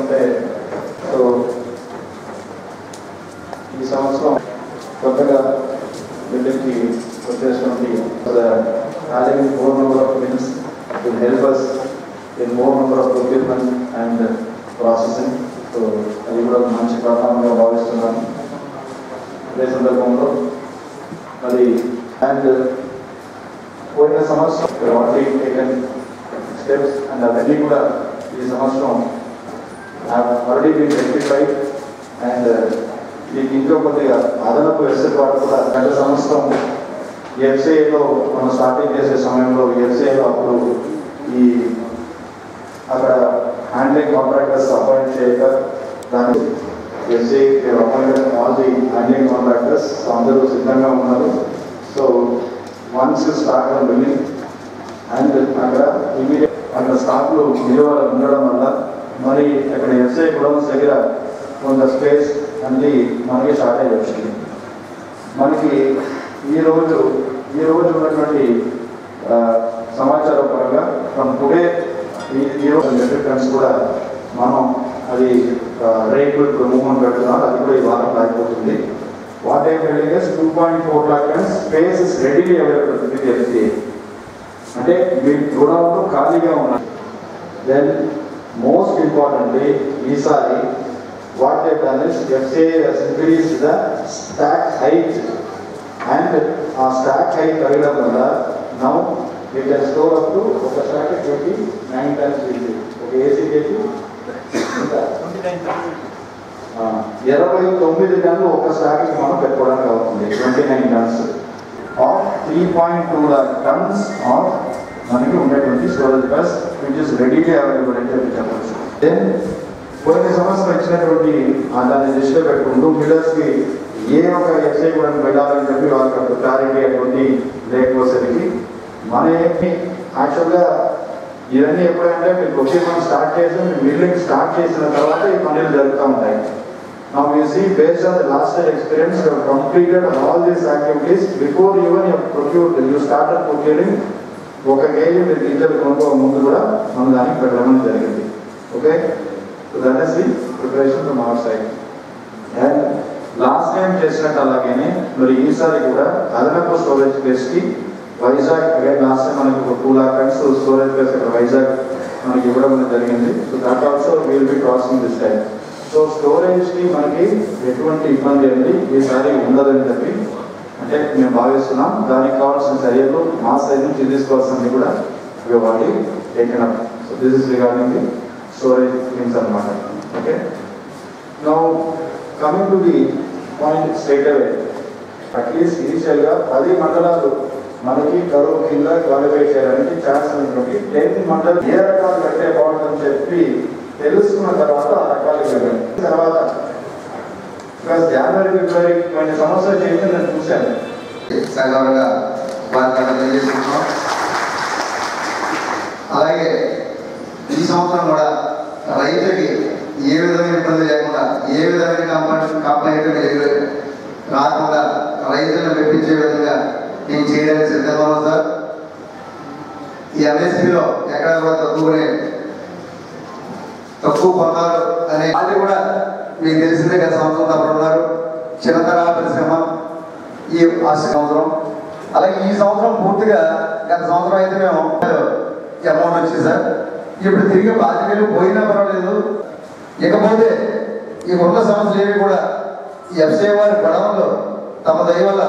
చూసుకుంటే సో ఈ సంవత్సరం కొత్తగా బిల్డింగ్కి వచ్చేటువంటి having more number of means will help us in more number of procurement and processing. So అది కూడా మంచి ప్రారంభంగా భావిస్తున్నాను. అదే సందర్భంలో మరి అండ్ పోయిన సంవత్సరం ఆల్రెడీ టేకన్ స్టెప్స్ అండ్ అవన్నీ కూడా ఈ సంవత్సరం ఆల్రెడీ బీన్ రెక్టిఫైడ్ అండ్ దీనికి ఇంకా కొద్దిగా అదనపు వెసులుబాటు కూడా గత సంవత్సరం ఎఫ్సిఐలో మనం స్టార్టింగ్ చేసే సమయంలో ఎఫ్సిఐలో అప్పుడు ఈ అక్కడ హ్యాండ్లింగ్ కాంట్రాక్టర్స్ అపాయింట్ చేయక దాని FCI appointed all the handling contractors అందరూ సిద్ధంగా ఉన్నారు. So once start on building and అక్కడ ఇమీడియట్ అక్కడ స్టాక్లు నిల్వ ఉండడం వల్ల మరి అక్కడ ఎఫ్సిఐ గోడౌన్స్ దగ్గర కొంత స్పేస్ అనేది మనకి షార్టేజ్ వచ్చింది. మనకి ఈ రోజు ఉన్నటువంటి సమాచారం పరంగా ఫ్రమ్ టుడే ఈ రోజు మెట్రిక్ టన్స్ కూడా మనం అది రేట్లు మూవ్మెంట్ పెడుతున్నాం. అది కూడా ఈ వారం అయిపోతుంది. What I building is 2.4 lakh tons space is readily available with FCI. అంటే మీ గోడౌన్లు ఖాళీగా ఉన్నాయి. దెన్ మోస్ట్ ఇంపార్టెంట్లీ ఈసారి what they have done is FCI has increased the stack height and stack height పెరగడం వల్ల now we can store up to ఒక stack 29 tons easily. ఒక AC KG 29 టన్నులు ఒక స్టాక్ మనం పెట్టుకోవడానికి అవుతుంది. 29 tons of 3.2 lakh tons of మనకి ఉండేటువంటి storage bus which is readily available అని చెప్పవచ్చు. దెన్ పోయిన సంవత్సరం ఇచ్చినటువంటి దాన్ని దృష్టిలో పెట్టుకుంటూ మిల్లర్స్కి ఏ ఒక ఎఫ్సిఐ కూడా వెళ్ళాలని చెప్పి వాళ్ళకి క్లారిటీ అటువంటి లేకపోసరికి మన యాక్చువల్గా ఇవన్నీ ఎప్పుడంటే మీరు ప్రొక్యూర్మెంట్ స్టార్ట్ చేసి మీరు మిల్లింగ్ స్టార్ట్ చేసిన తర్వాత ఈ పనులు జరుగుతూ ఉంటాయి. Now you see based on the last year experience you have completed all these activities before even you procured you started procuring ఒక కేజీ మీరు గింజలు కొనుక్కో ముందు కూడా మన దానికి పెట్టడం జరిగింది. Okay, so that is the preparation from our side. And last time చేసినట్టు అలాగే మరి ఈసారి కూడా అదనపు స్టోరేజ్ ప్లేస్కి వైజాగ్ అగైన్ లాస్ట్ టైం మనకి 2 lakh tons స్టోరేజ్ ప్లేస్ అక్కడ వైజాగ్ మనకి ఇవ్వడం జరిగింది. So that also will be crossing this time. So స్టోరేజ్కి మనకి ఎటువంటి ఇబ్బంది అనేది ఈసారి ఉండదని చెప్పి అంటే మేము భావిస్తున్నాం. దానికి కావాల్సిన చర్యలు మా సైడ్ నుంచి తీసుకోవాల్సింది కూడా ఇవ్వాలి taken up. So this is regarding the storage things అనమాట. Okay, now coming to the point straight away at least ఇనిషియల్గా 10 మండలాలు మనకి కరువు కింద క్వాలిఫై చేయడానికి ఛాన్స్ ఉన్నటువంటి 10 మండలం ఏ రకాలు కట్టే బాగుంటుందని చెప్పి తెలుసుకున్న తర్వాత ఆ రకాలు వెళ్ళాలి. తర్వాత జనవరి ఫిబ్రవరి కొన్ని సంవత్సరాలు చేసి నేను చూశాను. సగౌరవంగా అలాగే ఈ సంవత్సరం కూడా రైతులకి ఏ విధమైన ఇబ్బంది లేకుండా ఏ విధమైన కంప్లైంట్ రాకుండా రైతులను మెప్పించే విధంగా నేను చేయడానికి సిద్ధంగా ఉన్నాను సార్. ఈ ఎంఎస్పీలో ఎక్కడ కూడా తక్కువ పొందారు అనే అది కూడా మీకు తెలిసిందే. గత సంవత్సరం తప్పుడు ఉన్నారు చిన్నతర పరిశ్రమ ఈ సంవత్సరం. అలాగే ఈ సంవత్సరం పూర్తిగా గత సంవత్సరం అయితే మేము అమౌంట్ వచ్చింది సార్. ఇప్పుడు తిరిగి 5,000 పోయినా పర్వాలేదు. ఇకపోతే ఈ ఉన్న సమస్యలు ఏవి కూడా ఎఫ్సిఐ వారి గొడవలు తమ దయ వల్ల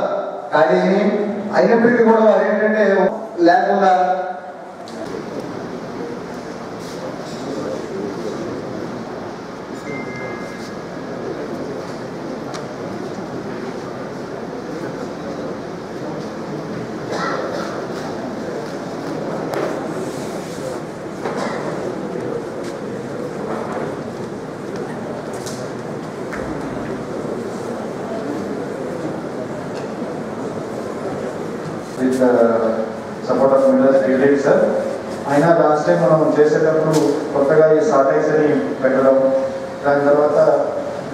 కానీ అయినప్పటికీ కూడా వారు ఏంటంటే లేకుండా with support of millers we did sir. అయినా లాస్ట్ టైం మనం చేసేటప్పుడు కొత్తగా ఈ షార్టేజ్ని పెట్టడం దాని తర్వాత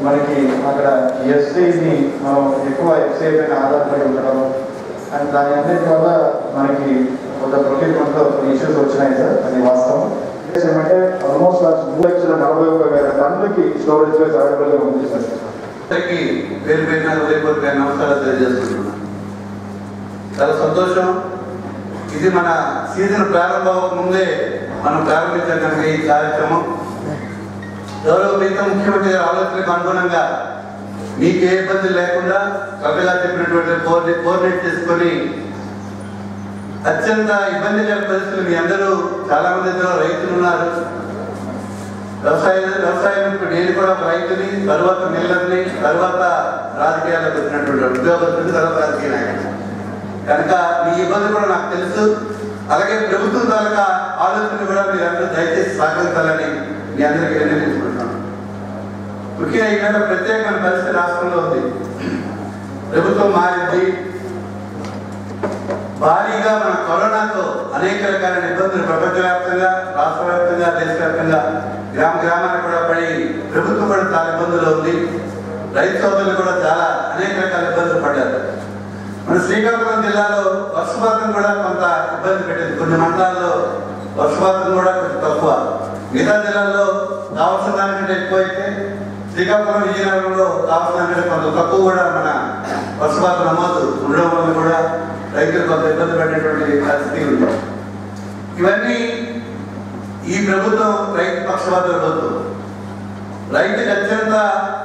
మనకి అక్కడ ఎఫ్సిఐని మనం ఎక్కువ ఎఫ్సిఐ పైన ఆధారపడి ఉండడం అండ్ దాని అన్నిటి వల్ల మనకి కొంత ప్రొక్యూర్మెంట్లో ఇష్యూస్ వచ్చినాయి సార్. అది వాస్తవం. ఏమంటే ఆల్మోస్ట్ 3,41,000 అందరికీ స్టోరేజ్ స్పేస్ అవైలబుల్గా ఉంది సార్. పేరు పేరున హృదయపూర్వక నమస్కారాలు తెలియజేస్తున్నాను. చాలా సంతోషం. ఇది మన సీజన్ ప్రారంభం ముందే మనం ప్రారంభించాం కనుక ఈ కార్యక్రమం గౌరవ మిగతా ముఖ్యమంత్రి ఆలోచనకు అనుగుణంగా మీకు ఏ ఇబ్బంది లేకుండా కరెక్ట్గా చెప్పినటువంటి కోఆర్డినేట్ చేసుకొని అత్యంత ఇబ్బందికర పరిస్థితులు మీ అందరూ చాలా మంది రైతులు ఉన్నారు. వ్యవసాయం ఇప్పుడు నేను కూడా ఒక రైతుని, తర్వాత మిల్లర్ని, తర్వాత రాజకీయాలకు వచ్చినటువంటి ఉద్యోగస్తుని, తర్వాత రాజకీయ నాయకుడు కనుక మీ ఇబ్బంది కూడా నాకు తెలుసు. అలాగే ప్రభుత్వం తాలూకా ఆలోచన కూడా మీరు అందరూ దయచేసి సహకరించాలని మీ అందరికీ విన్నవించుకుంటున్నాను. ముఖ్యంగా ఇక్కడ ప్రత్యేకమైన పరిస్థితి రాష్ట్రంలో ఉంది. ప్రభుత్వం మారింది. భారీగా మన కరోనాతో అనేక రకాలైన ఇబ్బందులు ప్రపంచవ్యాప్తంగా, రాష్ట్ర వ్యాప్తంగా, దేశవ్యాప్తంగా గ్రామాలకు కూడా పడి ప్రభుత్వం కూడా చాలా ఇబ్బందులు ఉంది. రైతు సోదరులు కూడా చాలా అనేక రకాల ఇబ్బందులు పడ్డారు. మన శ్రీకాకుళం జిల్లాలో వర్షపాతం కూడా కొంత ఇబ్బంది పెట్టింది. కొన్ని మండలాల్లో వర్షపాతం కూడా కొంచెం తక్కువ. మిగతా జిల్లాల్లో కావాల్సిన దానికంటే ఎక్కువైతే శ్రీకాకుళం, విజయనగరంలో కావాల్సిన దానికంటే కొంత తక్కువ కూడా మన వర్షపాతం నమోదు ఉండడం వల్ల కూడా రైతులు కొంత ఇబ్బంది పడేటువంటి పరిస్థితి ఉంది. ఇవన్నీ ఈ ప్రభుత్వం రైతు పక్షపాత ప్రభుత్వం. రైతుకి అత్యంత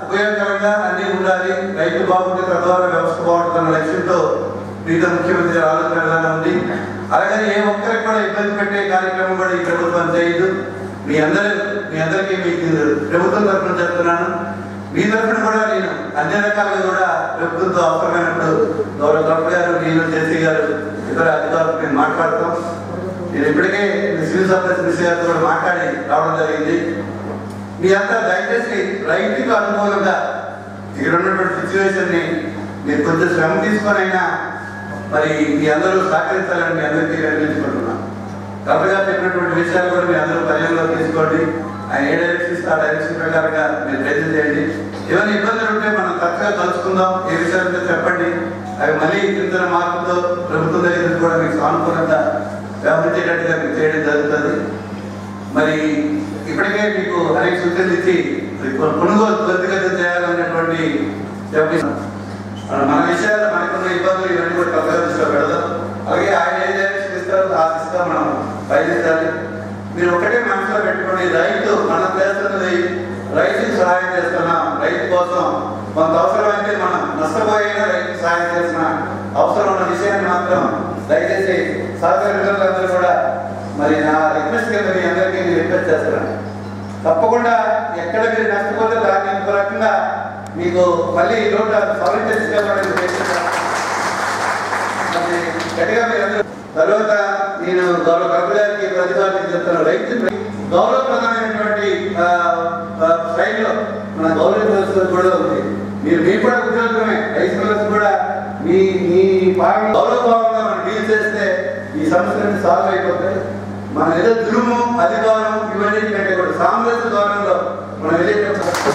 ఉపయోగకరంగా అన్ని ఉండాలి, రైతు బాగుంటే తద్వారా వ్యవస్థ బాగుంటుందన్న లక్ష్యంతో మిగతా ముఖ్యమంత్రి ఆలోచన విధానం ఉంది. అలాగే ఏ ఒక్కరికి కూడా ఇబ్బంది పెట్టే కార్యక్రమం కూడా ఈ ప్రభుత్వం చేయదు. మీ అందరికీ మీకు ప్రభుత్వం తరఫున చెప్తున్నాను. మీ తరఫున కూడా నేను అన్ని రకాలుగా కూడా ప్రభుత్వంతో అవసరమైనప్పుడు గౌరవ కలెక్టర్ గారు, నేను, జేసీ గారు, ఇతర అధికారులు నేను మాట్లాడతాం. నేను ఇప్పటికే సివిల్ సప్లైస్ మినిస్టర్ గారితో కూడా మాట్లాడి రావడం జరిగింది. మీ అంతా దయచేసి రైతుకు అనుకూలంగా ఇక్కడ ఉన్నటువంటి సిచ్యువేషన్ని మీరు కొంచెం శ్రమ తీసుకొని అయినా మరి మీ అందరూ సహకరించాలని మీ అందరికీ నిర్ణయించుకుంటున్నాను. కలెక్టర్ గారు చెప్పినటువంటి విషయాలు కూడా మీ అందరూ పరిగణలో తీసుకోండి. ఆయన ఏ డైరెక్షన్ ఇస్తే ఆ డైరెక్షన్ ప్రకారంగా మీరు ప్రయత్నం చేయండి. ఏమైనా ఇబ్బందులు ఉంటే మనం తక్కువ కలుసుకుందాం, ఏ విషయాలు చెప్పండి. అవి మళ్ళీ చిన్న మార్పుతో ప్రభుత్వం దగ్గర కూడా మీకు సానుకూలంగా వ్యవహరించేటట్టుగా మీకు చేయడం జరుగుతుంది. మరి ఇప్పటికే మీకు అనేక సూచనలు ఇచ్చి కొనుగోలు త్వరితగతిన చేయాలనేటువంటి మన విషయాలు, మనకున్న ఇబ్బందులు ఇవన్నీ కూడా తప్పగా దృష్టిలో పెడదాం. అలాగే ఆయన ఏ డైరెక్షన్ ఇస్తారో ఆ దిశగా మనం బయలుదేరాలి. మీరు ఒకటే మనసులో పెట్టుకోండి, రైతు మనం చేస్తున్నది రైతుకి సహాయం చేస్తున్నాం. రైతు కోసం కొంత అవసరమైతే మనం నష్టపోయేలా రైతుకి సహాయం చేసిన అవసరం ఉన్న విషయాన్ని మాత్రం దయచేసి సహకార విధానందరూ కూడా మరి నా రిక్వెస్ట్ కింద మీ అందరికీ నేను రిక్వెస్ట్ చేస్తున్నాను. తప్పకుండా ఎక్కడ మీరు నష్టపోతే దాన్ని ఇంకో రకంగా మీకు మళ్ళీ ఈ రోడ్డు సవరించేసి గట్టిగా మీరు తర్వాత నేను గౌరవ కలెక్టర్ గారికి ప్రతిపాదన చెప్తాను. రైతు గౌరవప్రదమైనటువంటి స్థాయిలో మన గౌరవ కూడా ఉంది. మీరు కూడా ఉద్యోగమే, రైతులకు కూడా మీ గౌరవభావంగా మనం డీల్ చేస్తే ఈ సమస్యలన్నీ సాల్వ్ అయిపోతాయి. మన ఏదో దురుము, అధికారం ఇవన్నీ కంటే కూడా సామరస్య ద్వారంలో మనం వెళ్ళేటప్పుడు